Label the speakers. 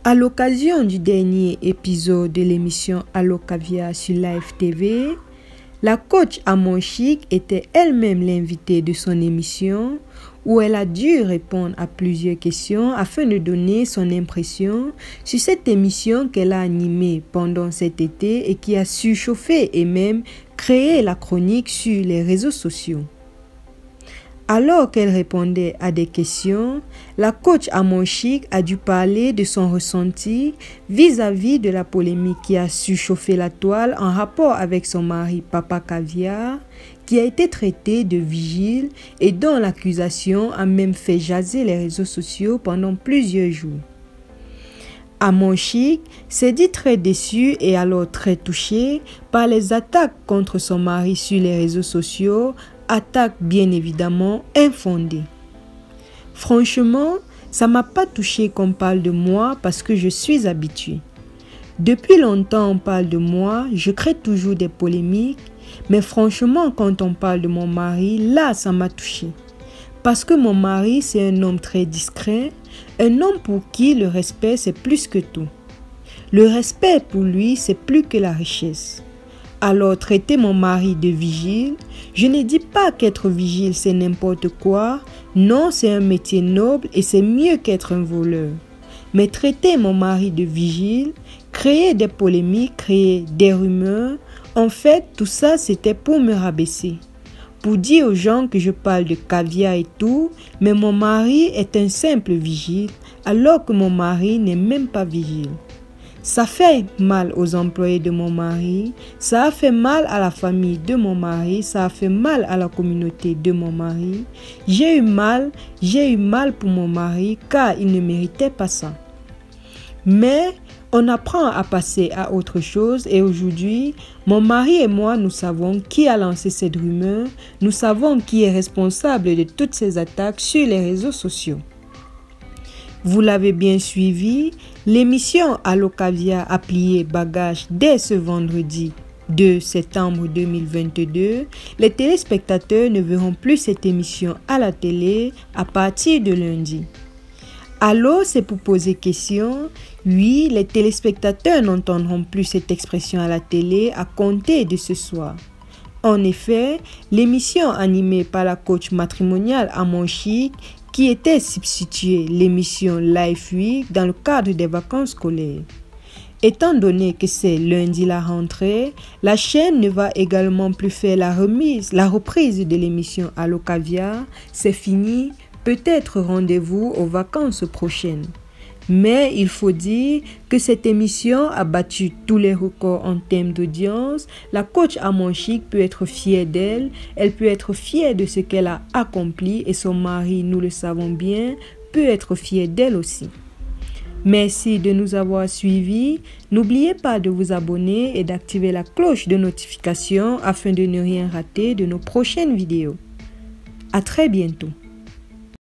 Speaker 1: À l'occasion du dernier épisode de l'émission Allo Caviar sur Live TV, la coach Amon Chic était elle-même l'invitée de son émission où elle a dû répondre à plusieurs questions afin de donner son impression sur cette émission qu'elle a animée pendant cet été et qui a su chauffer et même créer la chronique sur les réseaux sociaux. Alors qu'elle répondait à des questions, la coach Amon Chic a dû parler de son ressenti vis-à-vis de la polémique qui a su chauffer la toile en rapport avec son mari Papa Caviar, qui a été traité de vigile et dont l'accusation a même fait jaser les réseaux sociaux pendant plusieurs jours. Amon Chic s'est dit très déçu et alors très touché par les attaques contre son mari sur les réseaux sociaux, attaques bien évidemment infondées. Franchement, ça m'a pas touché qu'on parle de moi parce que je suis habituée. Depuis longtemps on parle de moi, je crée toujours des polémiques, mais franchement quand on parle de mon mari, là ça m'a touché. Parce que mon mari c'est un homme très discret, un homme pour qui le respect c'est plus que tout. Le respect pour lui c'est plus que la richesse. Alors traiter mon mari de vigile, je ne dis pas qu'être vigile c'est n'importe quoi, non c'est un métier noble et c'est mieux qu'être un voleur. Mais traiter mon mari de vigile, créer des polémiques, créer des rumeurs, en fait tout ça c'était pour me rabaisser. Pour dire aux gens que je parle de caviar et tout, mais mon mari est un simple vigile, alors que mon mari n'est même pas vigile. Ça fait mal aux employés de mon mari, ça a fait mal à la famille de mon mari, ça a fait mal à la communauté de mon mari. J'ai eu mal pour mon mari car il ne méritait pas ça. Mais on apprend à passer à autre chose et aujourd'hui, mon mari et moi, nous savons qui a lancé cette rumeur, nous savons qui est responsable de toutes ces attaques sur les réseaux sociaux. Vous l'avez bien suivi, l'émission Allo Caviar a plié bagage dès ce vendredi 2 septembre 2022. Les téléspectateurs ne verront plus cette émission à la télé à partir de lundi. Allo, c'est pour poser question. Oui, les téléspectateurs n'entendront plus cette expression à la télé à compter de ce soir. En effet, l'émission animée par la coach matrimoniale Amon Chic qui était substituée l'émission Live Week dans le cadre des vacances scolaires. Étant donné que c'est lundi la rentrée, la chaîne ne va également plus faire la reprise de l'émission Allo Caviar. C'est fini, peut-être rendez-vous aux vacances prochaines. Mais il faut dire que cette émission a battu tous les records en termes d'audience. La coach Amon Chic peut être fière d'elle, elle peut être fière de ce qu'elle a accompli et son mari, nous le savons bien, peut être fier d'elle aussi. Merci de nous avoir suivis. N'oubliez pas de vous abonner et d'activer la cloche de notification afin de ne rien rater de nos prochaines vidéos. À très bientôt.